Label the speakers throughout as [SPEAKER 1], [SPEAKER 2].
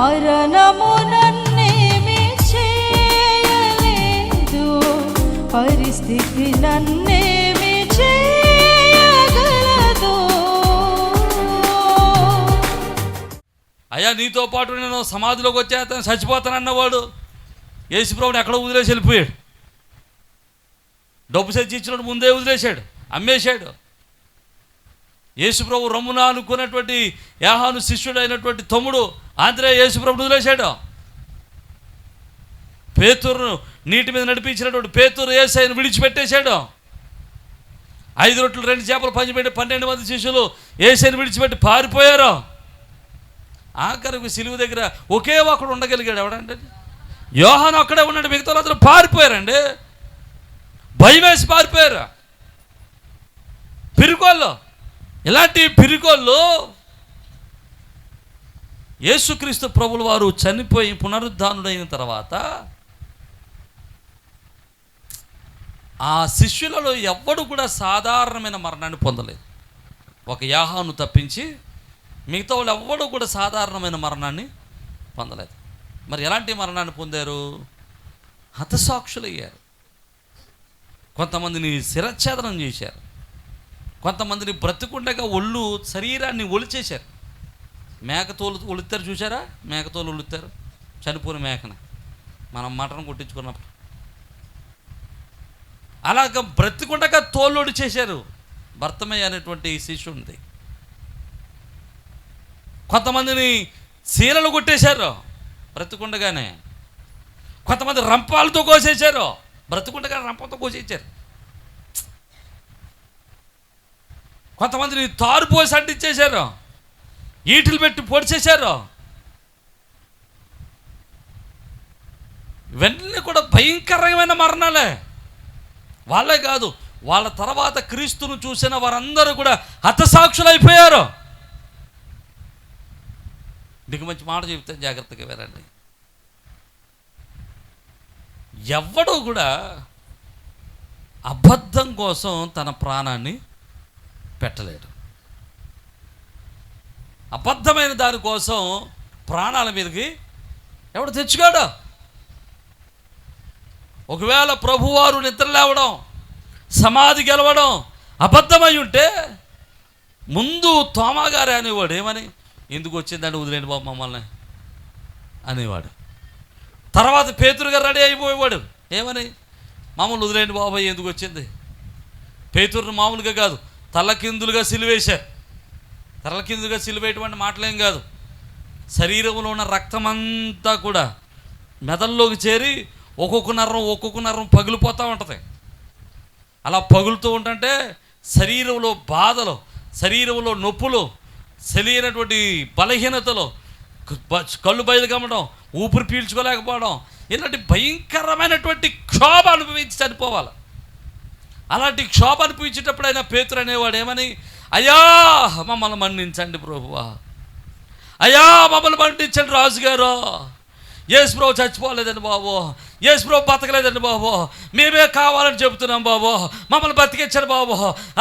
[SPEAKER 1] మరణము నన్నేమి చేయలేదు, పరిస్థితి నన్నేమి చేయగలదు.
[SPEAKER 2] అయ్యా నీతో పాటు నేను సమాధిలోకి వచ్చేస్తాను, చచ్చిపోతానన్నవాడు యేసుప్రభుని ఎక్కడో వదిలేసి వెళ్ళిపోయాడు. డబ్బు సెచ్చి ఇచ్చినట్టు ముందే వదిలేశాడు, అమ్మేశాడు. యేసుప్రభు రమ్మున అనుకున్నటువంటి యాహాను శిష్యుడు అయినటువంటి తమ్ముడు ఆంధ్రే యేసుప్రభుని వదిలేశాడు. పేతురును నీటి మీద నడిపించినటువంటి పేతురు యేసయ్యను విడిచిపెట్టేశాడు. 5 రొట్టెలు 2 చేపలు పంచిపెట్టి 12 మంది శిష్యులు యేసయ్యను విడిచిపెట్టి పారిపోయారు. ఆఖరికి సిలువ దగ్గర ఒకే ఒకడు ఉండగలిగాడు. ఎవడంటే యోహాను అక్కడే ఉన్నాడు, మిగతా అందరూ పారిపోయారండి. భయం వేసి పారిపోయారు. పిరికోళ్ళు, ఇలాంటి పిరికోళ్ళు యేసుక్రీస్తు ప్రభుల వారు చనిపోయి పునరుద్ధానుడైన తర్వాత ఆ శిష్యులలో ఎవ్వడు కూడా సాధారణమైన మరణాన్ని పొందలేదు. ఒక యాహాను తప్పించి మిగతా వాళ్ళు ఎవ్వడు కూడా సాధారణమైన మరణాన్ని పొందలేదు. మరి ఎలాంటి మరణాన్ని పొందారు? హతసాక్షులయ్యారు. కొంతమందిని శిరచ్ఛేదనం చేశారు, కొంతమందిని బ్రతికుండగా శరీరాన్ని ఒలిచేశారు. మేకతోలు ఒలుతారు, చూసారా? మేకతోలు ఒలుతారు, చనిపోయిన మేకన మనం మటన్ కొట్టించుకున్నప్పుడు అలాగ బ్రతికుండగా తోలుడి చేశారు. భర్తమయ్య అనేటువంటి శిష్యుడిది. కొంతమందిని చీరలు కొట్టేశారు బ్రతికుండగానే. కొంతమంది రంపాలతో కోసేశారు, బ్రతికుండగా రంపంతో కోసేశారు. కొంతమందిని తారుపోసి అంటించేశారు, ఈటలు పెట్టి పొడిచేశారు. ఇవన్నీ కూడా భయంకరమైన మరణాలే. వాళ్ళే కాదు, వాళ్ళ తర్వాత క్రీస్తును చూసిన వారందరూ కూడా హతసాక్షులైపోయారు. నీకు మంచి మాట చెబితే జాగ్రత్తగా వినండి. ఎవ్వడూ కూడా అబద్ధం కోసం తన ప్రాణాన్ని పెట్టలేడు. అబద్ధమైన దానికోసం ప్రాణాల మీదకి ఎవడు తెచ్చుకోడు. ఒకవేళ ప్రభువారు నిద్ర లేవడం, సమాధి గెలవడం అబద్ధమై ఉంటే ముందు తోమాగారే అనేవాడు ఏమని, ఎందుకు వచ్చిందంటే వదిలేండి బాబు మమ్మల్ని అనేవాడు. తర్వాత పేతురు గారు రెడీ అయిపోయేవాడు ఏమని, మామూలు వదిలేండి బాబాయ్ ఎందుకు వచ్చింది. పేతురును మామూలుగా కాదు, తలకిందులుగా సిలువేశారు. తలకిందులుగా సిలువేటువంటి మాటలేం కాదు, శరీరంలో ఉన్న రక్తమంతా కూడా మెదల్లోకి చేరి ఒక్కొక్క నరం పగిలిపోతూ ఉంటుంది. అలా పగులుతూ ఉంటుంటే శరీరంలో బాధలు, శరీరంలో నొప్పులు, తెలియనటువంటి బలహీనతలు, కళ్ళు బయలు కమ్మడం, ఊపిరి పీల్చుకోలేకపోవడం, ఇలాంటి భయంకరమైనటువంటి క్షోభ అనుభవించి చనిపోవాలి. అలాంటి క్షోభ అనిపించేటప్పుడు అయినా పేతురు అనేవాడు ఏమని, అయ్యా మమ్మల్ని మన్నించండి ప్రభువా, అయ్యా మమ్మల్ని మన్నించండి రాజుగారు. యేసు ప్రభు చచ్చిపోలేదండి బాబు, యేసు ప్రభు బతకలేదండి బాబు, మేమే కావాలని చెబుతున్నాం బాబు, మమ్మల్ని బతికించండి బాబు,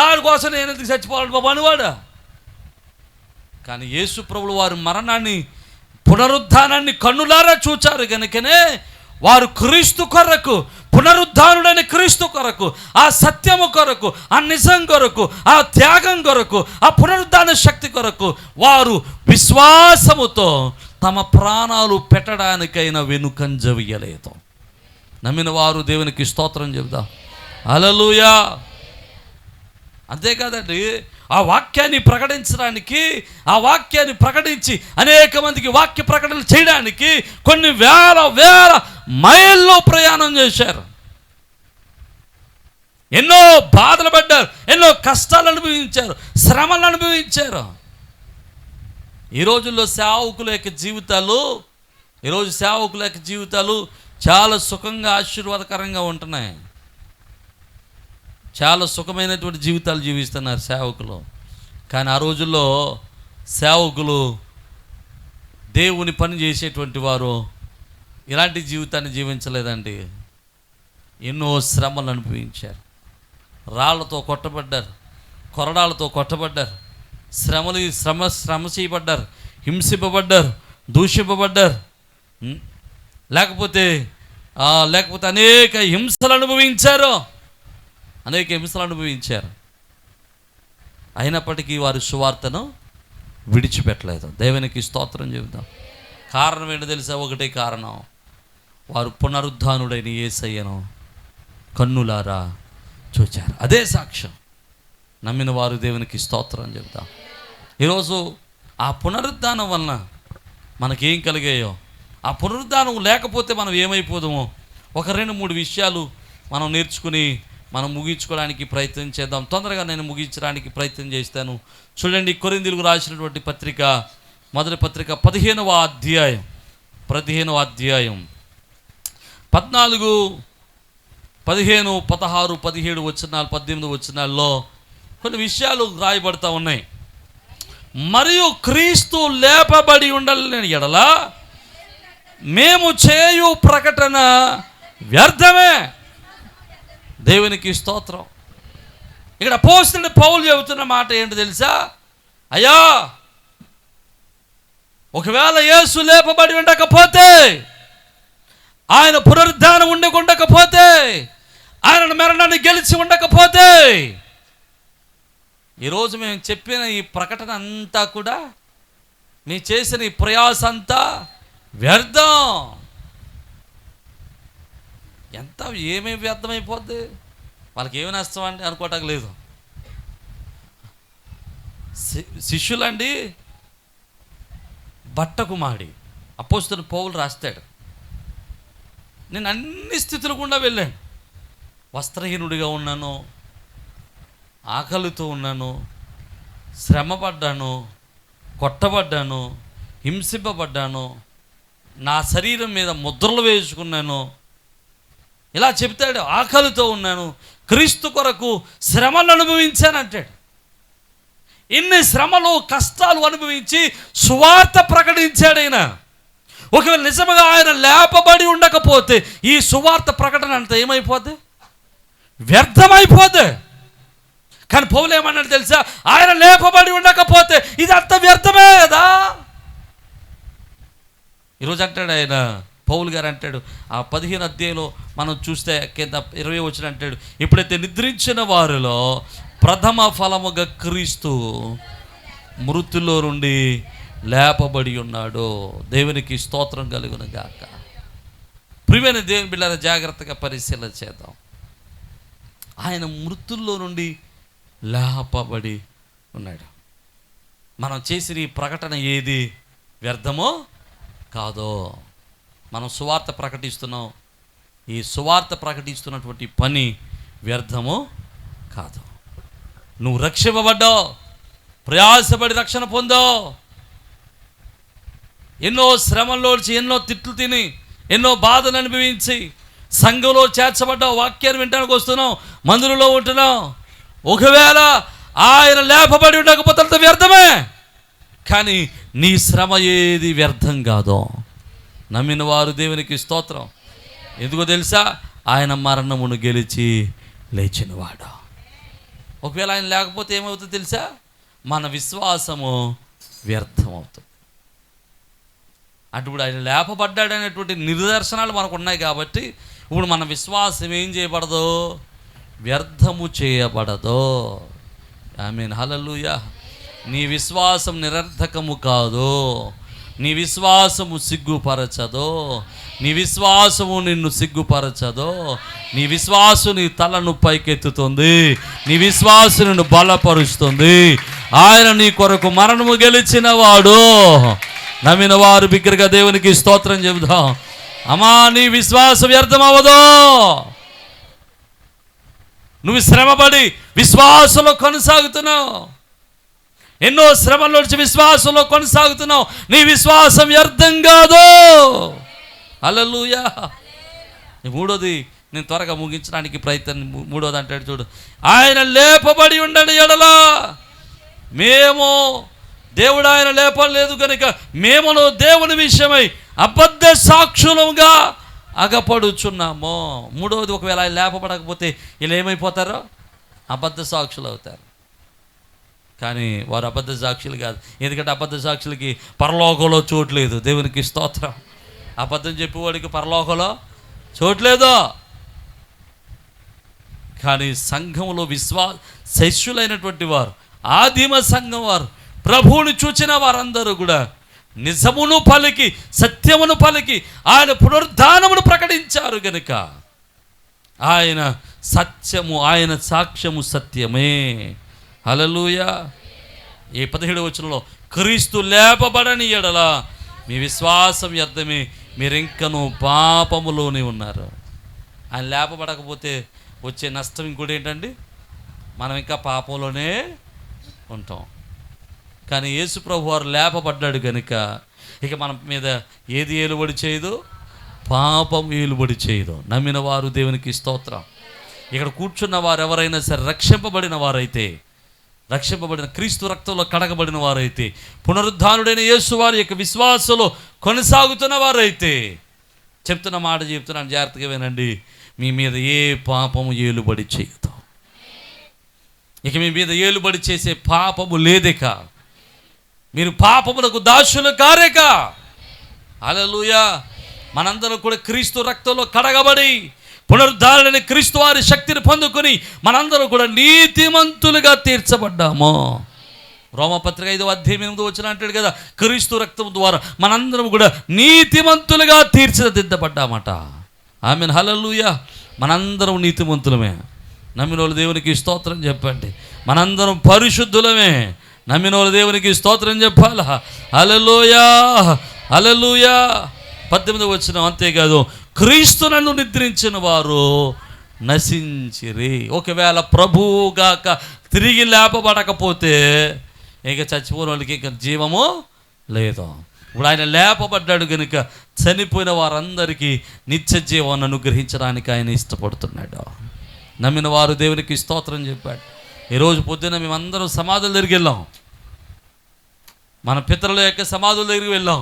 [SPEAKER 2] ఆడి కోసం నేను ఎందుకు చచ్చిపోవాలని బాబు అనేవాడు. కానీ యేసు ప్రభులు వారి మరణాన్ని, పునరుద్ధానాన్ని కన్నులారా చూచారు కనుకనే వారు క్రీస్తు కొరకు, పునరుద్ధానుడైన క్రీస్తు కొరకు, ఆ సత్యము కొరకు, ఆ నిజం కొరకు, ఆ త్యాగం కొరకు, ఆ పునరుద్ధాన శక్తి కొరకు వారు విశ్వాసముతో తమ ప్రాణాలు పెట్టడానికైనా వెనుకంజ వేయలేదు. నమ్మిన వారు దేవునికి స్తోత్రం చెబుదాం. హల్లెలూయా. అంతేకాదండి, ఆ వాక్యాన్ని ప్రకటించడానికి, ఆ వాక్యాన్ని ప్రకటించి అనేక మందికి వాక్య ప్రకటన చేయడానికి కొన్ని వేల మైళ్ళలో ప్రయాణం చేశారు. ఎన్నో బాధలు పడ్డారు, ఎన్నో కష్టాలు అనుభవించారు, శ్రమలు అనుభవించారు. ఈ రోజుల్లో సేవకుల యొక్క జీవితాలు చాలా సుఖంగా, ఆశీర్వాదకరంగా ఉంటున్నాయి. చాలా సుఖమైనటువంటి జీవితాలు జీవిస్తున్నారు సేవకులు. కానీ ఆ రోజుల్లో సేవకులు, దేవుని పని చేసేటువంటి వారు ఇలాంటి జీవితాన్ని జీవించలేదండి. ఎన్నో శ్రమలు అనుభవించారు, రాళ్లతో కొట్టబడ్డారు, కొరడాలతో కొట్టబడ్డారు, శ్రమ చేయబడ్డారు, హింసింపబడ్డారు, దూషింపబడ్డారు, లేకపోతే అనేక హింసలు అనుభవించారు, అయినప్పటికీ వారి సువార్తను విడిచిపెట్టలేదు. దేవునికి స్తోత్రం చెబుతాం. కారణం ఏంటో తెలుసా? ఒకటే కారణం, వారు పునరుద్ధానుడైన యేసయ్యను కన్నులారా చూచారు. అదే సాక్ష్యం. నమ్మిన వారు దేవునికి స్తోత్రం చెబుతాం. ఈరోజు ఆ పునరుద్ధానం వలన మనకేం కలిగాయో, ఆ పునరుద్ధానం లేకపోతే మనం ఏమైపోదామో ఒక 2-3 విషయాలు మనం నేర్చుకుని మనం ముగించుకోవడానికి ప్రయత్నం చేద్దాం. తొందరగా నేను ముగించడానికి ప్రయత్నం చేస్తాను. చూడండి, కొరింథీయులకు రాసినటువంటి పత్రిక, మొదటి పత్రిక 15వ అధ్యాయం 14, 15, 16, 17 వచనాలు, 18 వచనాల్లో కొన్ని విషయాలు రాయబడతా ఉన్నాయి. మరియు క్రీస్తు లేపబడి ఉండాలని ఎడల మేము చేయు ప్రకటన వ్యర్థమే. దేవునికి స్తోత్రం. ఇక్కడ అపోస్తలుడైన పౌలు చెబుతున్న మాట ఏంటో తెలుసా? అయ్యా, ఒకవేళ యేసు లేపబడి ఉండకపోతే, ఆయన పునరుద్ధానం ఉండకపోతే, ఆయన మరణాన్ని గెలిచి ఉండకపోతే, ఈరోజు మేము చెప్పిన ఈ ప్రకటన అంతా కూడా, మేము చేసిన ఈ ప్రయాస అంతా వ్యర్థం. ఏమేమి వ్యర్థమైపోద్ది? వాళ్ళకి ఏమి నష్టం అండి అనుకోవటం లేదు. శిష్యులండి బట్టకు మాడి అపోస్తలుడైన పౌలు రాస్తాడు, నేను అన్ని స్థితులు గుండా వెళ్ళాను. వస్త్రహీనుడిగా ఉన్నాను, ఆకలితో ఉన్నాను, శ్రమపడ్డాను, కొట్టబడ్డాను, హింసింపబడ్డాను, నా శరీరం మీద ముద్రలు వేసుకున్నాను. ఇలా చెప్తాడు. ఆకలితో ఉన్నాను, క్రీస్తు కొరకు శ్రమలు అనుభవించానంటాడు. ఇన్ని శ్రమలు, కష్టాలు అనుభవించి సువార్త ప్రకటించాడు ఆయన. ఒకవేళ నిజంగా ఆయన లేపబడి ఉండకపోతే ఈ సువార్త ప్రకటన అంతా ఏమైపోద్ది? వ్యర్థమైపోద్ది. కానీ పౌలు ఏమన్నాడు తెలుసా? ఆయన లేపబడి ఉండకపోతే ఇది అంత వ్యర్థమే కదా. ఈరోజు అంటాడు ఆయన, పౌలు గారు అంటాడు, ఆ 15 అధ్యాయంలో మనం చూస్తే కింద 20 వచనం అంటాడు, ఇప్పుడైతే నిద్రించిన వారిలో ప్రథమ ఫలముగా క్రీస్తు మృతుల్లో నుండి లేపబడి ఉన్నాడు. దేవునికి స్తోత్రం కలుగును గాక. ప్రియమైన దేవుని బిడ్డలారా, జాగ్రత్తగా పరిశీలన చేద్దాం. ఆయన మృతుల్లో నుండి లేపబడి ఉన్నాడు. మనం చేసిన ఈ ప్రకటన ఏది వ్యర్థమో కాదో. మనం సువార్త ప్రకటిస్తున్నాం. ఈ సువార్త ప్రకటిస్తున్నటువంటి పని వ్యర్థమో కాదు. నువ్వు రక్షింపబడ్డావు, ప్రయాసపడి రక్షణ పొందావు, ఎన్నో శ్రమల్లోంచి, ఎన్నో తిట్లు తిని, ఎన్నో బాధలు అనుభవించి సంఘంలో చేర్చబడ్డావు, వాక్యాన్ని వినడానికి వస్తున్నావు, మందిరంలో ఉంటున్నావు. ఒకవేళ ఆయన లేపబడి ఉండకపోతే అంత వ్యర్థమే. కానీ నీ శ్రమ ఏది వ్యర్థం కాదో. నమ్మిన వారు దేవునికి స్తోత్రం. ఎందుకో తెలుసా? ఆయన మరణమును గెలిచి లేచినవాడు. ఒకవేళ ఆయన లేకపోతే ఏమవుతుందో తెలుసా? మన విశ్వాసము వ్యర్థం అవుతుంది. అటు ఆయన లేపబడ్డాడు అనేటువంటి నిదర్శనాలు మనకు ఉన్నాయి కాబట్టి ఇప్పుడు మన విశ్వాసం ఏం చేయబడదు? వ్యర్థము చేయబడదు. ఆమేన్, హల్లెలూయా. నీ విశ్వాసం నిరర్థకము కాదు. నీ విశ్వాసము సిగ్గుపరచదు. నీ విశ్వాసము నిన్ను సిగ్గుపరచదు. నీ విశ్వాసం నీ తలను పైకెత్తుతుంది. నీ విశ్వాసం నిన్ను బలపరుస్తుంది. ఆయన నీ కొరకు మరణము గెలిచిన వాడు. నమ్మిన వారు బిగ్గరగా దేవునికి స్తోత్రం చెబుదాం. అమ్మా, నీ విశ్వాసం వ్యర్థం అవ్వదు. నువ్వు శ్రమపడి విశ్వాసంలో కొనసాగుతున్నావు, ఎన్నో శ్రమల నుంచి విశ్వాసంలో కొనసాగుతున్నావు. నీ విశ్వాసం వ్యర్థం కాదు. హల్లెలూయా. మూడోది, నేను త్వరగా ముగించడానికి ప్రయత్నం. మూడోది అంటాడు చూడు, ఆయన లేపబడి ఉండని ఎడల మేము, దేవుడు ఆయన లేపలేదు కనుక మేమును దేవుని విషయమై అబద్ధ సాక్షులుగా అగపడుచున్నాము. మూడవది, ఒకవేళ ఆయన లేపబడకపోతే వీళ్ళు ఏమైపోతారో? అబద్ధ సాక్షులు అవుతారు. కానీ వారు అబద్ధ సాక్షులు కాదు. ఎందుకంటే అబద్ధ సాక్షులకి పరలోకంలో చోట్లేదు. దేవునికి స్తోత్రం. అబద్ధం చెప్పేవాడికి పరలోకంలో చోట్లేదు. కానీ సంఘంలో శిష్యులైనటువంటి వారు, ఆదిమ సంఘం వారు, ప్రభువుని చూచిన వారందరూ కూడా నిజమును పలికి సత్యమును పలికి ఆయన పునరుద్ధానమును ప్రకటించారు గనుక ఆయన సత్యము, ఆయన సాక్ష్యము సత్యమే. హల్లెలూయా. ఈ 17వ వచనంలో క్రీస్తు లేపబడని ఎడల మీ విశ్వాసం వ్యర్థమే, మీరింకను పాపములోనే ఉన్నారు. ఆయన లేపబడకపోతే వచ్చే నష్టం ఇంకోటి ఏంటండి? మనం ఇంకా పాపంలోనే ఉంటాం. కానీ యేసు ప్రభు వారు లేపబడ్డాడు కనుక ఇక మన మీద ఏది ఏలుబడి చేయదు? పాపం ఏలుబడి చేయదు. నమ్మిన వారు దేవునికి స్తోత్రం. ఇక్కడ కూర్చున్న వారు ఎవరైనా సరే రక్షింపబడిన వారైతే, రక్షింపబడిన క్రీస్తు రక్తంలో కడగబడిన వారైతే, పునరుద్ధానుడైన యేసు వారి యొక్క విశ్వాసంలో కొనసాగుతున్న వారైతే, చెప్తున్న మాట చెప్తున్నాను, జాగ్రత్తగా వినండి. మీ మీద ఏ పాపము ఏలుబడి చేయదు. ఇక మీ మీద ఏలుబడి చేసే పాపము లేదేక. మీరు పాపములకు దాసులు కారేక. హల్లెలూయా. మనందరం కూడా క్రీస్తు రక్తంలో కడగబడి పునరుద్ధారణని క్రీస్తు వారి శక్తిని పొందుకొని మనందరం కూడా నీతిమంతులుగా తీర్చబడ్డాము. రోమపత్రిక 5వ అధ్యాయం 8వ వచనం అంటాడు కదా, క్రీస్తు రక్తం ద్వారా మనందరం కూడా నీతిమంతులుగా తీర్చిదిద్దబడ్డామట. ఆమేన్. హల్లెలూయా. మనందరం నీతిమంతులమే. నమ్మిన వాళ్ళు దేవునికి స్తోత్రం చెప్పండి. మనందరం పరిశుద్ధులమే. నమ్మిన వాళ్ళు దేవునికి స్తోత్రం చెప్పాలా? హల్లెలూయా, హల్లెలూయా. 18వ వచనం అంతేకాదు, క్రీస్తునందు నిద్రించిన వారు నశించిరి. ఒకవేళ ప్రభువుగాక తిరిగి లేపబడకపోతే ఇక చచ్చిపోయిన వాళ్ళకి ఇక జీవము లేదు. ఇప్పుడు ఆయన లేపబడ్డాడు కనుక చనిపోయిన వారందరికీ నిత్య జీవాన్ని అనుగ్రహించడానికి ఆయన ఇష్టపడుతున్నాడు. నమ్మిన వారు దేవునికి స్తోత్రం చెప్పాడు. ఈరోజు పొద్దున్న మేమందరం సమాధుల దగ్గరికి వెళ్ళాం. మన పితరుల యొక్క సమాధుల దగ్గరికి వెళ్ళాం.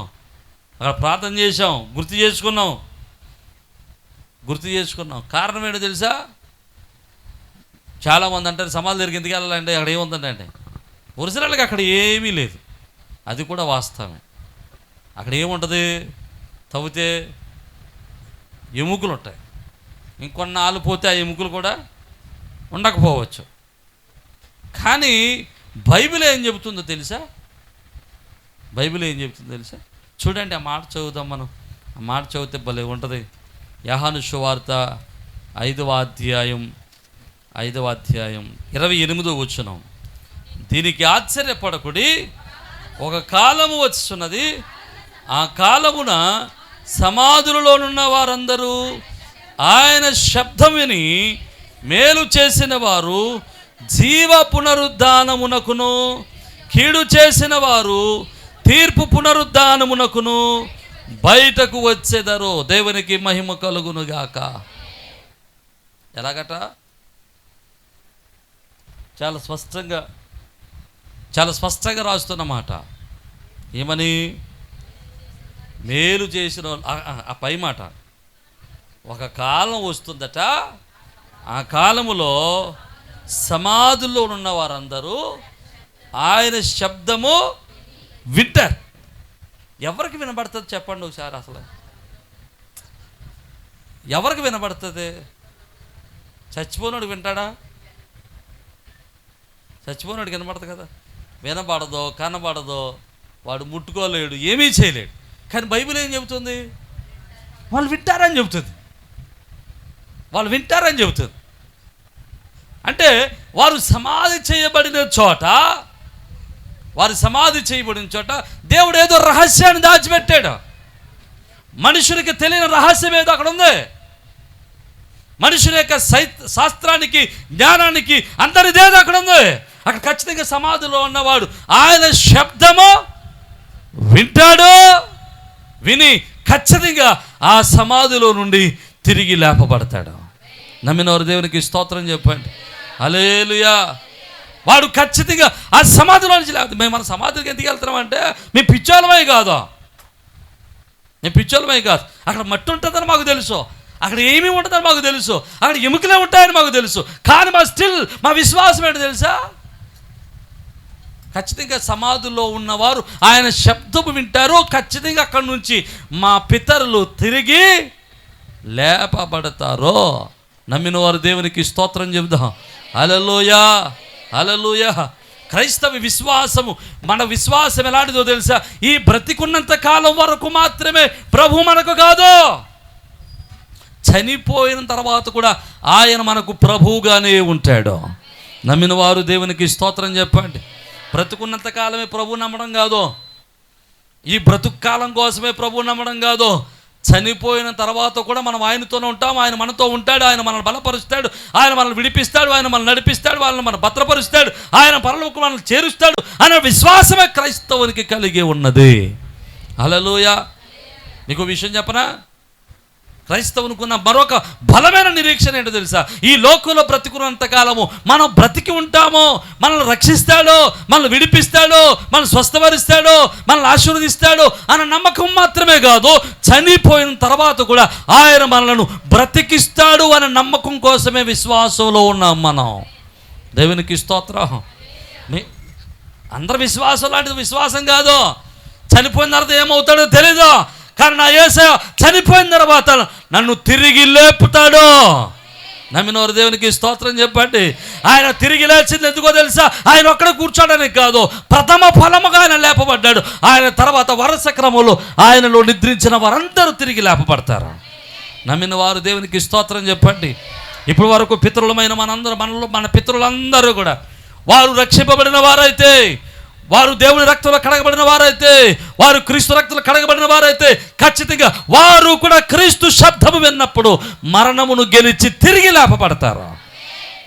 [SPEAKER 2] అక్కడ ప్రార్థన చేసాం, గుర్తు చేసుకున్నాం. కారణం ఏంటో తెలుసా? చాలామంది అంటారు సమాధుల దగ్గరికి ఎందుకు వెళ్ళాలంటే అక్కడ ఏముందంటే, ఒరిజినల్గా అక్కడ ఏమీ లేదు. అది కూడా వాస్తవమే. అక్కడ ఏముంటుంది? తవ్వితే ఎముకలు ఉంటాయి. ఇంకొన్నాళ్ళు పోతే ఆ ఎముకలు కూడా ఉండకపోవచ్చు. కానీ బైబిల్ ఏం చెబుతుందో తెలుసా? చూడండి, ఆ మాట చదువుతాం మనం. ఆ మాట చదివితే భలే ఉంటుంది. యోహాను సువార్త 5వ అధ్యాయం 28వ వచనం. దీనికి ఆశ్చర్యపడకుడి, ఒక కాలము వచ్చున్నది, ఆ కాలమున సమాధులలోనున్న వారందరూ ఆయన శబ్దం విని మేలు చేసిన వారు జీవ పునరుద్ధానమునకును, కీడు చేసిన వారు తీర్పు పునరుద్ధానమునకును బయటకు వచ్చేదరు. దేవునికి మహిమ కలుగునుగాక. ఎలాగట? చాలా స్పష్టంగా రాస్తున్నమాట. ఏమని? మేలు చేసిన ఆ పై మాట, ఒక కాలం వస్తుందట, ఆ కాలములో సమాధుల్లో ఉన్న వారందరూ ఆయన శబ్దము వింటారు. ఎవరికి వినబడుతుంది చెప్పండి ఒకసారి? అసలు ఎవరికి వినబడుతుంది? చచ్చిపోయినోడు వింటాడా? చచ్చిపోయినోడు వినబడదు కదా. వినబడదో, కనబడదో, వాడు ముట్టుకోలేడు, ఏమీ చేయలేడు. కానీ బైబిల్ ఏం చెబుతుంది? వాళ్ళు వింటారని చెబుతుంది. అంటే వారు సమాధి చేయబడిన చోట దేవుడు ఏదో రహస్యాన్ని దాచిపెట్టాడు. మనుషునికి తెలియని రహస్యం ఏదో అక్కడ ఉంది. మనుషుని యొక్క శాస్త్రానికి, జ్ఞానానికి అందరిదేదో అక్కడ ఉంది. అక్కడ ఖచ్చితంగా సమాధిలో ఉన్నవాడు ఆయన శబ్దము వింటాడు. విని ఖచ్చితంగా ఆ సమాధిలో నుండి తిరిగి లేపబడతాడు. నమ్మినవారు దేవునికి స్తోత్రం చెప్పండి. హల్లెలూయా. వాడు ఖచ్చితంగా ఆ సమాధిలో నుంచి లేకపోతే, మేము మన సమాధికి ఎందుకు వెళ్తున్నామంటే మేము పిచ్చోళమే కాదు. అక్కడ మట్టి ఉంటుందని మాకు తెలుసు, అక్కడ ఏమీ ఉంటుందని మాకు తెలుసు, అక్కడ ఎముకలే ఉంటాయని మాకు తెలుసు. కానీ మా విశ్వాసం ఏంటో తెలుసా? ఖచ్చితంగా సమాధిలో ఉన్నవారు ఆయన శబ్దము వింటారు. ఖచ్చితంగా అక్కడి నుంచి మా పితరులు తిరిగి లేపబడతారో. నమ్మిన వారు దేవునికి స్తోత్రం చెబుదాం. హల్లెలూయా, హల్లెలూయా. క్రైస్తవ విశ్వాసము, మన విశ్వాసం ఎలాంటిదో తెలుసా? ఈ బ్రతికున్నంత కాలం వరకు మాత్రమే ప్రభు మనకు కాదు, చనిపోయిన తర్వాత కూడా ఆయన మనకు ప్రభువుగానే ఉంటాడు. నమ్మిన వారు దేవునికి స్తోత్రం చెప్పండి. బ్రతుకున్నంత కాలమే ప్రభు నమ్మడం కాదు, ఈ బ్రతుకు కాలం కోసమే ప్రభు నమ్మడం కాదు, చనిపోయిన తర్వాత కూడా మనం ఆయనతోనే ఉంటాం. ఆయన మనతో ఉంటాడు, ఆయన మనల్ని బలపరుస్తాడు, ఆయన మనల్ని విడిపిస్తాడు, ఆయన మనల్ని నడిపిస్తాడు, వాళ్ళని మనం భద్రపరుస్తాడు, ఆయన పరలోకం మనల్ని చేరుస్తాడు అనే విశ్వాసమే క్రైస్తవునికి కలిగి ఉన్నది. హల్లెలూయా. నీకు విషయం చెప్పనా? క్రైస్తవునికి ఉన్న మరొక బలమైన నిరీక్షణ ఏంటో తెలుసా? ఈ లోకంలో బ్రతికున్నంత కాలము మనం బ్రతికి ఉంటామో, మనల్ని రక్షిస్తాడో, మనల్ని విడిపిస్తాడో, మనల్ని స్వస్థపరుస్తాడో, మనల్ని ఆశీర్వదిస్తాడో అన్న నమ్మకం మాత్రమే కాదు, చనిపోయిన తర్వాత కూడా ఆయన మనలను బ్రతికిస్తాడు అనే నమ్మకం కోసమే విశ్వాసంలో ఉన్నాం మనం. దేవునికి స్తోత్రం. అందరి విశ్వాసం లాంటిది విశ్వాసం కాదు. చనిపోయిన తర్వాత ఏమవుతాడో తెలీదు, కానీ నా యేసయ్య చనిపోయిన తర్వాత నన్ను తిరిగి లేపుతాడు. నమ్మినవారు దేవునికి స్తోత్రం చెప్పండి. ఆయన తిరిగి లేచింది ఎందుకో తెలుసా? ఆయన ఒక్కడ కూర్చోడానికి కాదు, ప్రథమ ఫలముగా ఆయన లేపబడ్డాడు. ఆయన తర్వాత వరుస క్రమంలో ఆయనలో నిద్రించిన వారందరూ తిరిగి లేపబడతారు. నమ్మిన వారు దేవునికి స్తోత్రం చెప్పండి. ఇప్పటి వరకు పితరులమైన మన పితరులందరూ కూడా వారు రక్షింపబడిన వారైతే, వారు దేవుని రక్తంలో కడగబడిన వారైతే, వారు క్రీస్తు రక్తంలో కడగబడిన వారైతే ఖచ్చితంగా వారు కూడా క్రీస్తు శబ్దము విన్నప్పుడు మరణమును గెలిచి తిరిగి లేపబడతారు.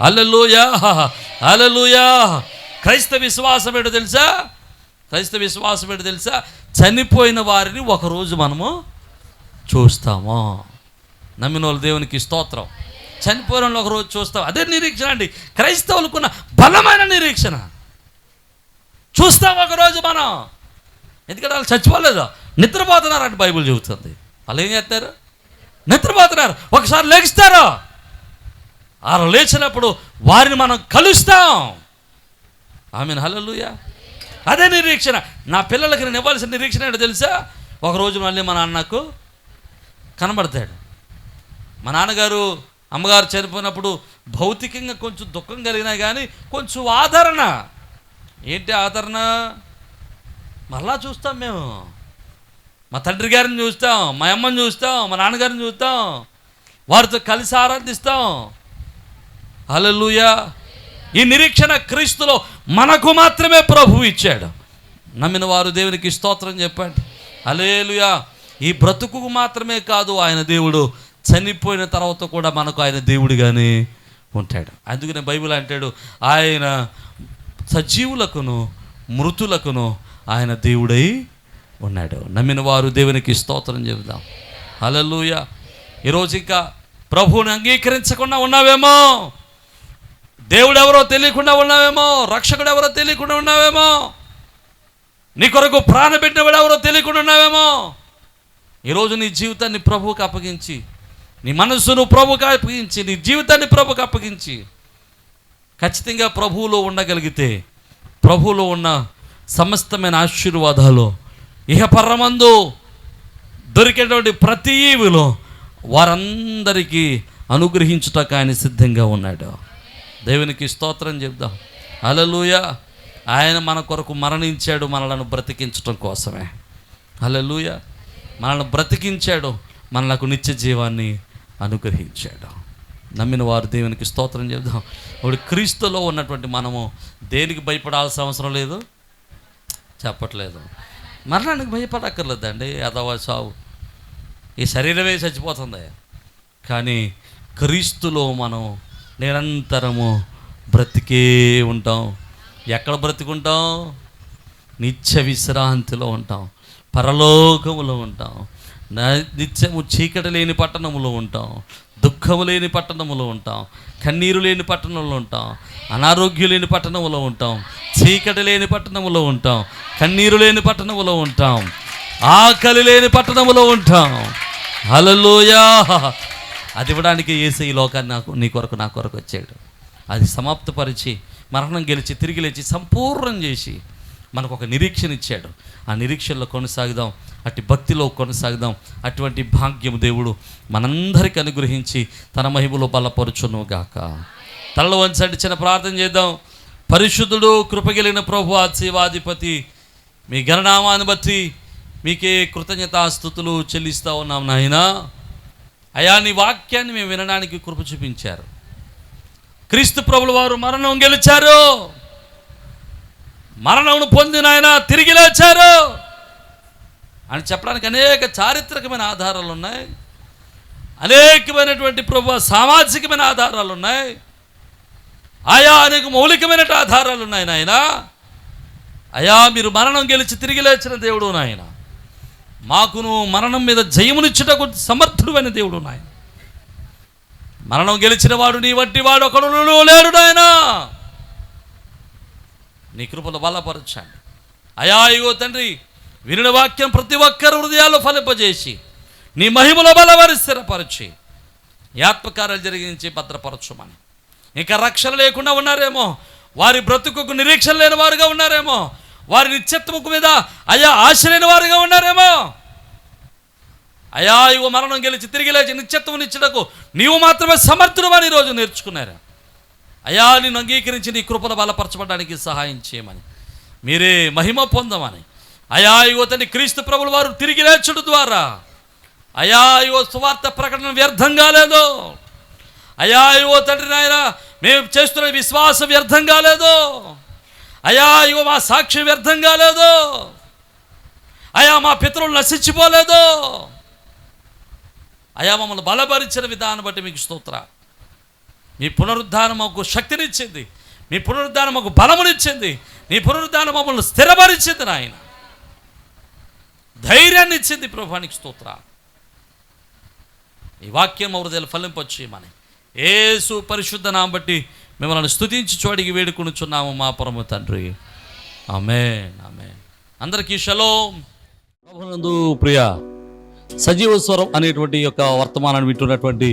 [SPEAKER 2] హల్లెలూయా, హల్లెలూయా. క్రైస్తవ విశ్వాసం ఏంటో తెలుసా? క్రైస్తవ విశ్వాసం ఏంటో తెలుసా? చనిపోయిన వారిని ఒకరోజు మనము చూస్తాము. నమ్మిన వాళ్ళు దేవునికి స్తోత్రం. చనిపోయిన వాళ్ళు ఒకరోజు చూస్తాం. అదే నిరీక్షణ అండి క్రైస్తవులకున్న బలమైన నిరీక్షణ. చూస్తాం ఒకరోజు మనం. ఎందుకంటే వాళ్ళు చచ్చిపోలేదు, నిద్రపోతున్నారంట బైబిల్ చెబుతుంది. వాళ్ళు ఏం చేస్తారు? నిద్రపోతున్నారు. ఒకసారి లేస్తారు. వాళ్ళు లేచినప్పుడు వారిని మనం కలుస్తాం. ఆమేన్, హల్లెలూయా. అదే నిరీక్షణ. నా పిల్లలకి నేను ఇవ్వాల్సిన నిరీక్షణ ఏంటో తెలుసా? ఒకరోజు మళ్ళీ మా నాన్నకు కనబడతాడు. మా నాన్నగారు అమ్మగారు చనిపోయినప్పుడు భౌతికంగా కొంచెం దుఃఖం కలిగినా కానీ కొంచెం ఆదరణ. ఏంటి ఆదరణ? మరలా చూస్తాం మేము. మా తండ్రి గారిని చూస్తాం, మా అమ్మని చూస్తాం, మా నాన్నగారిని చూస్తాం, వారితో కలిసి ఆరాధిస్తాం. హల్లెలూయా. ఈ నిరీక్షణ క్రీస్తులో మనకు మాత్రమే ప్రభువు ఇచ్చాడు. నమ్మిన వారు దేవునికి స్తోత్రం చెప్పండి. హల్లెలూయా. ఈ బ్రతుకు మాత్రమే కాదు, ఆయన దేవుడు చనిపోయిన తర్వాత కూడా మనకు ఆయన దేవుడిగానే ఉంటాడు. అందుకనే బైబిల్ అంటాడు, ఆయన సజీవులకును మృతులకును ఆయన దేవుడై ఉన్నాడు. నమ్మిన వారు దేవునికి స్తోత్రం చెబుదాం. హల్లెలూయా. ఈరోజు ఇంకా ప్రభువుని అంగీకరించకుండా ఉన్నావేమో, దేవుడు ఎవరో తెలియకుండా ఉన్నావేమో, రక్షకుడు ఎవరో తెలియకుండా ఉన్నావేమో, నీ కొరకు ప్రాణపెట్టినవాడు ఎవరో తెలియకుండా ఉన్నావేమో. ఈరోజు నీ జీవితాన్ని ప్రభువుకి అప్పగించి, నీ మనస్సును ప్రభువుకి అప్పగించి, నీ జీవితాన్ని ప్రభువుకి అప్పగించి ఖచ్చితంగా ప్రభువులో ఉండగలిగితే, ప్రభువులో ఉన్న సమస్తమైన ఆశీర్వాదాలు ఇహపరమందు దొరికేటువంటి ప్రతి ఈవిలో వారందరికీ అనుగ్రహించుటకు ఆయన సిద్ధంగా ఉన్నాడు. దేవునికి స్తోత్రం చెప్దాం. హల్లెలూయా. ఆయన మన కొరకు మరణించాడు మనలను బ్రతికించడం కోసమే. హల్లెలూయా. మనల్ని బ్రతికించాడు, మనలకు నిత్య జీవాన్ని అనుగ్రహించాడు. నమ్మిన వారు దేవునికి స్తోత్రం చెప్దాం. ఇప్పుడు క్రీస్తులో ఉన్నటువంటి మనము దేనికి భయపడాల్సిన అవసరం లేదు, చెప్పట్లేదు. మరణానికి భయపడక్కర్లేదండి. అదవా సావు, ఈ శరీరమే చచ్చిపోతుంది. కానీ క్రీస్తులో మనం నిరంతరము బ్రతికే ఉంటాం. ఎక్కడ బ్రతికుంటాం? నిత్య విశ్రాంతిలో ఉంటాం, పరలోకములో ఉంటాం, నిత్యము చీకటి లేని పట్టణములో ఉంటాం, దుఃఖము లేని పట్టణములో ఉంటాం, కన్నీరు లేని పట్టణంలో ఉంటాం, అనారోగ్యం లేని పట్టణములో ఉంటాం, చీకటి లేని పట్టణములో ఉంటాం, కన్నీరు లేని పట్టణములో ఉంటాం, ఆకలి లేని పట్టణములో ఉంటాం. హల్లెలూయా. అది ఇవ్వడానికి యేసు ఈ లోకాన్ని నీ కొరకు నా కొరకు వచ్చాడు. అది సమాప్తపరిచి మరణం గెలిచి తిరిగి లేచి సంపూర్ణం చేసి మనకు ఒక నిరీక్షణ ఇచ్చాడు. ఆ నిరీక్షణలో కొనసాగుదాం, అట్టి భక్తిలో కొనసాగుదాం. అటువంటి భాగ్యం దేవుడు మనందరికీ అనుగ్రహించి తన మహిమలో బలపరుచును గాక. తలలో వంచండి, చిన్న ప్రార్థన చేద్దాం. పరిశుద్ధుడు, కృపగలిగిన ప్రభువా, జీవాధిపతి, మీ గణనామాన్ని బట్టి మీకే కృతజ్ఞతాస్తుతులు చెల్లిస్తూ ఉన్నాం నాయనా. అయా, నీ వాక్యాన్ని మేము వినడానికి కృప చూపించారు. క్రీస్తు ప్రభుల వారు మరణం గెలిచారు, మరణంను పొందిన ఆయన తిరిగి లేచారు అని చెప్పడానికి అనేక చారిత్రకమైన ఆధారాలు ఉన్నాయి, అనేకమైనటువంటి ప్రభు సామాజికమైన ఆధారాలు ఉన్నాయి, ఆయా అనేక మౌలికమైన ఆధారాలు ఉన్నాయి నాయన. అయా, మీరు మరణం గెలిచి తిరిగి లేచిన దేవుడు నాయన. మాకును మరణం మీద జయమునిచ్చుటకు సమర్థుడు అయిన దేవుడు నాయన. మరణం గెలిచిన వాడు నీ వంటి వాడు ఒకడు లేడు నాయన. నీ కృపలో బలపరచండి అయా. ఇగో తండ్రి, వినిన వాక్యం ప్రతి ఒక్కరు హృదయాల్లో ఫలింపజేసి నీ మహిమలో బలవారి స్థిరపరిచి ఈ ఆత్మకార్యాలు జరిగించి భద్రపరచుమని. ఇంకా రక్షణ లేకుండా ఉన్నారేమో, వారి బ్రతుకుకు నిరీక్షణ లేని వారుగా ఉన్నారేమో, వారి నిత్యత్వము మీద అయా ఆశ లేని వారుగా ఉన్నారేమో. అయా, ఇగో మరణం గెలిచి తిరిగి లేచి నిత్యత్వం ఇచ్చటకు నీవు మాత్రమే సమర్థుడు అని ఈరోజు నేర్చుకున్నారు. అయా, నేను అంగీకరించి నీ కృపను బలపరచబడడానికి సహాయం చేయమని, మీరే మహిమ పొందమని. అయా, ఇగో తండ్రి, క్రీస్తు ప్రభుల వారు తిరిగి లేచుడు ద్వారా అయా ఇగో సువార్త ప్రకటన వ్యర్థం కాలేదు. అయా, ఇగో తండ్రి నాయన, మేము చేస్తున్న విశ్వాసం వ్యర్థం కాలేదు. అయా, ఇగో మా సాక్ష్యం వ్యర్థం కాలేదు. అయా, మా పితరులు నశించిపోలేదు. అయా, మమ్మల్ని బలపరిచిన విధానం బట్టి మీకు స్తోత్ర. మీ పునరుద్ధానం మాకు శక్తినిచ్చింది, మీ పునరుద్ధానం మాకు బలమునిచ్చింది, నీ పునరుద్ధానం మమ్మల్ని స్థిరపరిచింది నాయన, ధైర్యాన్ని ఇచ్చింది. ప్రభువానికి స్తోత్ర. ఈ వాక్యం హృదయాలు ఫలింపచేయమని యేసు పరిశుద్ధ నామం బట్టి మిమ్మల్ని స్తుతించి చోడికి వేడుకొనుచున్నాము మా పరమ తండ్రి. ఆమేన్, ఆమేన్. అందరికీ షలోమ్. ప్రభునందు ప్రియ సజీవ స్వరం అనేటువంటి యొక్క వర్తమానాన్ని వింటున్నటువంటి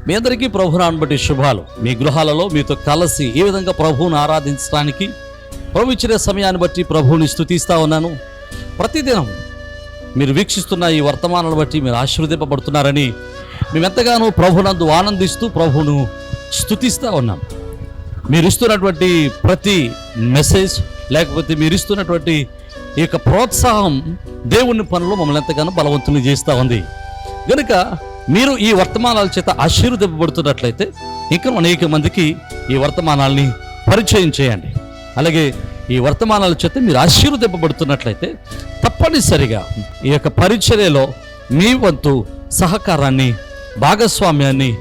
[SPEAKER 2] మీ అందరికీ ప్రభునాన్ని బట్టి శుభాలు. మీ గృహాలలో మీతో కలిసి ఈ విధంగా ప్రభువును ఆరాధించడానికి ప్రభు ఇచ్చిన సమయాన్ని బట్టి ప్రభువుని స్తుతిస్తూ ఉన్నాను. ప్రతిదినం మీరు వీక్షిస్తున్న ఈ వర్తమానాలను బట్టి మీరు ఆశీర్వదింపబడుతున్నారని మేమెంతగానో ప్రభునందు ఆనందిస్తూ ప్రభువును స్తుతిస్తూ ఉన్నాం. మీరు ఇస్తున్నటువంటి ప్రతి మెసేజ్, లేకపోతే మీరు ఇస్తున్నటువంటి ఈ యొక్క ప్రోత్సాహం దేవుని పనులు మమ్మల్ని ఎంతగానో బలవంతులు చేస్తూ ఉంది. కనుక మీరు ఈ వర్తమానాల చేత ఆశీర్వదింపబడుతున్నట్లయితే ఇంకా అనేక మందికి ఈ వర్తమానాల్ని పరిచయం చేయండి. అలాగే ఈ వర్తమానాల చేత మీరు ఆశీర్వదింపబడుతున్నట్లయితే తప్పనిసరిగా ఈ యొక్క పరిచర్యలో మీ వంతు సహకారాన్ని, భాగస్వామ్యాన్ని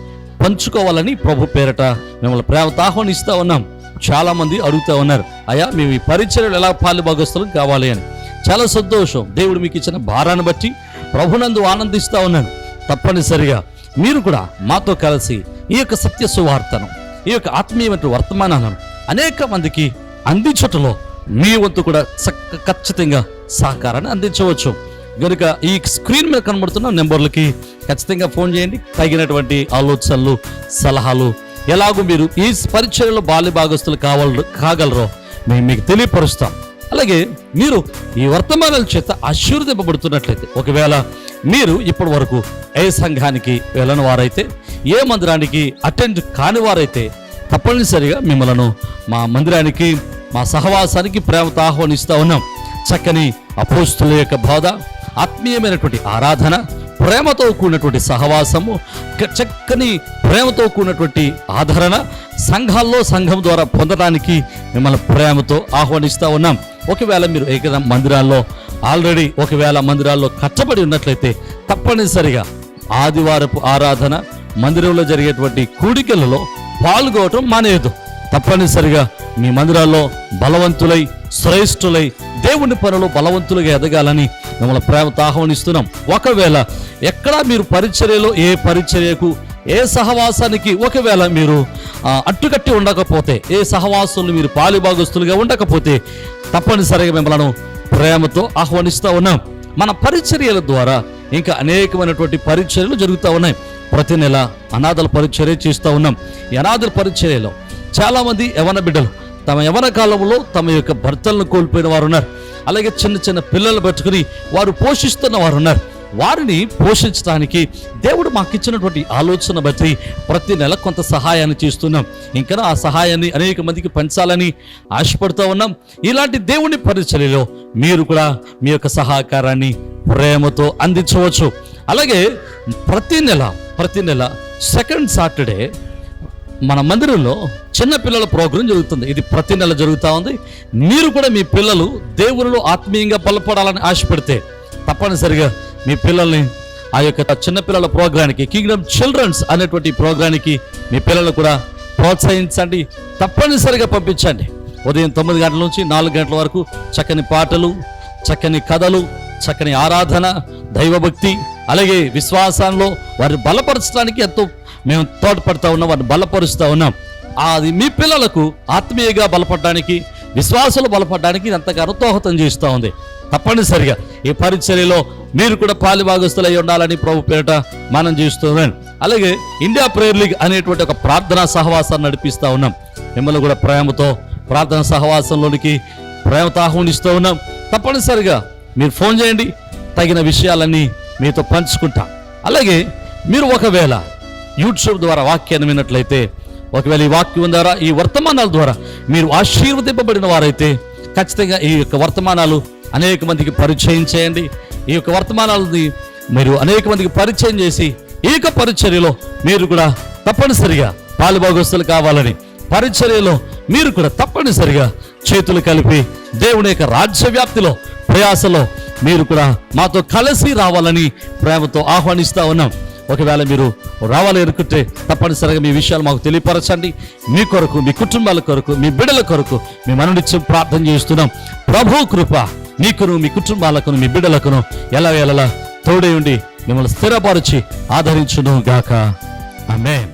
[SPEAKER 2] పంచుకోవాలని ప్రభు పేరట మిమ్మల్ని ప్రేమతో ఆహ్వానిస్తూ ఉన్నాం. చాలామంది అడుగుతూ ఉన్నారు, అయ్యా మేము ఈ పరిచర్యలు ఎలా పాలు భాగస్తులు కావాలి అని. చాలా సంతోషం. దేవుడు మీకు ఇచ్చిన భారాన్ని బట్టి ప్రభునందు ఆనందిస్తూ ఉన్నాను. తప్పనిసరిగా మీరు కూడా మాతో కలిసి ఈ యొక్క సత్య సువార్తను, ఈ యొక్క ఆత్మీయమైన వర్తమానాలను అనేక మందికి అందించటంలో మీ వంతు కూడా ఖచ్చితంగా సహకారాన్ని అందించవచ్చు. కనుక ఈ స్క్రీన్ మీద కనబడుతున్న నెంబర్లకి ఖచ్చితంగా ఫోన్ చేయండి. తగినటువంటి ఆలోచనలు, సలహాలు, ఎలాగో మీరు ఈ పరిచర్యలో బాల్య భాగస్తులు కాగలరో మేము మీకు తెలియపరుస్తాం. అలాగే మీరు ఈ వర్తమానాల చేత ఆశీర్వదింపబడుతున్నట్లయితే, ఒకవేళ మీరు ఇప్పటి వరకు ఏ సంఘానికి వెళ్ళని వారైతే, ఏ మందిరానికి అటెండ్ కాని వారైతే తప్పనిసరిగా మిమ్మల్ని మా మందిరానికి, మా సహవాసానికి ప్రేమతో ఆహ్వానిస్తూ ఉన్నాం. చక్కని అపోస్తుల యొక్క బోధ, ఆత్మీయమైనటువంటి ఆరాధన, ప్రేమతో కూడినటువంటి సహవాసము, చక్కని ప్రేమతో కూడినటువంటి ఆదరణ సంఘం ద్వారా పొందడానికి మిమ్మల్ని ప్రేమతో ఆహ్వానిస్తూ ఉన్నాం. ఒకవేళ మీరు ఏకైనా మందిరాల్లో ఆల్రెడీ మందిరాల్లో కట్టబడి ఉన్నట్లయితే తప్పనిసరిగా ఆదివారపు ఆరాధన, మందిరంలో జరిగేటువంటి కూడికలలో పాల్గొనడం మానేయదు. తప్పనిసరిగా మీ మందిరాల్లో బలవంతులై, శ్రేష్ఠులై, దేవుని పనులు బలవంతులుగా ఎదగాలని మిమ్మల్ని ప్రేమతో ఆహ్వానిస్తున్నాం. ఒకవేళ ఎక్కడా మీరు పరిచర్యలో, ఏ పరిచర్యకు, ఏ సహవాసానికి ఒకవేళ మీరు అట్టుకట్టి ఉండకపోతే, ఏ సహవాసంలో మీరు పాలుభాగస్తులుగా ఉండకపోతే తప్పనిసరిగా మిమ్మల్ని ప్రేమతో ఆహ్వానిస్తూ ఉన్నాం. మన పరిచర్యల ద్వారా ఇంకా అనేకమైనటువంటి పరిచర్యలు జరుగుతూ ఉన్నాయి. ప్రతి నెల అనాథల పరిచర్య చేస్తూ ఉన్నాం. ఈ అనాథల పరిచర్యలో చాలామంది యవన బిడ్డలు తమ యవన కాలంలో తమ యొక్క భర్తలను కోల్పోయిన వారు ఉన్నారు. అలాగే చిన్న చిన్న పిల్లలు పెట్టుకుని వారు పోషిస్తున్న వారు ఉన్నారు. వారిని పోషించడానికి దేవుడు మాకు ఇచ్చినటువంటి ఆలోచన బట్టి ప్రతి నెల కొంత సహాయాన్ని చేస్తున్నాం. ఇంకా ఆ సహాయాన్ని అనేక మందికి పంచాలని ఆశపడుతూ ఉన్నాం. ఇలాంటి దేవుని పరిచర్యలో మీరు కూడా మీ యొక్క సహకారాన్ని ప్రేమతో అందించవచ్చు. అలాగే ప్రతి నెల సెకండ్ సాటర్డే మన మందిరంలో చిన్న పిల్లల ప్రోగ్రాం జరుగుతుంది. ఇది ప్రతి నెల జరుగుతూ ఉంది. మీరు కూడా మీ పిల్లలు దేవునిలో ఆత్మీయంగా బలపడాలని ఆశపడితే తప్పనిసరిగా మీ పిల్లల్ని ఆ యొక్క చిన్నపిల్లల ప్రోగ్రానికి, కింగ్డమ్ చిల్డ్రన్స్ అనేటువంటి ప్రోగ్రానికి మీ పిల్లలు కూడా ప్రోత్సహించండి. తప్పనిసరిగా పంపించండి. ఉదయం 9 గంటల నుంచి 4 గంటల వరకు చక్కని పాటలు, చక్కని కథలు, చక్కని ఆరాధన, దైవభక్తి, అలాగే విశ్వాసంలో వారిని బలపరచడానికి ఎంతో మేము తోడ్పడుతూ ఉన్నాం, వారిని బలపరుస్తూ ఉన్నాం. అది మీ పిల్లలకు ఆత్మీయంగా బలపడడానికి, విశ్వాసాలు బలపడడానికి ఎంతగానో దోహదం చేస్తూ ఉంది. తప్పనిసరిగా ఈ పరిచర్యలో మీరు కూడా పాలిభాగస్తులై ఉండాలని ప్రభు పేరిట మనం చేస్తున్నాం. అలాగే ఇండియా ప్రేయర్ లీగ్ అనేటువంటి ఒక ప్రార్థనా సహవాసాన్ని నడిపిస్తూ ఉన్నాం. మిమ్మల్ని కూడా ప్రేమతో ప్రార్థనా సహవాసంలోనికి ప్రేమతో ఆహ్వానిస్తూ ఉన్నాం. తప్పనిసరిగా మీరు ఫోన్ చేయండి, తగిన విషయాలన్నీ మీతో పంచుకుంటాం. అలాగే మీరు ఒకవేళ యూట్యూబ్ ద్వారా వాక్యాన్ని విన్నట్లయితే, ఒకవేళ ఈ వాక్యం ద్వారా, ఈ వర్తమానాల ద్వారా మీరు ఆశీర్వదింపబడిన వారైతే ఖచ్చితంగా ఈ యొక్క వర్తమానాలు అనేక మందికి పరిచయం చేయండి. ఈ యొక్క వర్తమానాలని మీరు అనేక మందికి పరిచయం చేసి ఈ యొక్క పరిచర్యలో మీరు కూడా తప్పనిసరిగా పాలుభాగస్తులు కావాలని, పరిచర్యలో మీరు కూడా తప్పనిసరిగా చేతులు కలిపి దేవుని యొక్క రాజ్య వ్యాప్తిలో ప్రయాసలో మీరు కూడా మాతో కలిసి రావాలని ప్రేమతో ఆహ్వానిస్తూ ఉన్నాం. ఒకవేళ మీరు రావాలి అనుకుంటే తప్పనిసరిగా మీ విషయాలు మాకు తెలియపరచండి. మీ కొరకు, మీ కుటుంబాల కొరకు, మీ బిడ్డల కొరకు మేము అనునిత్యం ప్రార్థన చేస్తున్నాం. ప్రభు కృప మీకును, మీ కుటుంబాలకును, మీ బిడ్డలకును ఎలా తోడై ఉండి మిమ్మల్ని స్థిరపరిచి ఆదరించును గాక. ఆమేన్.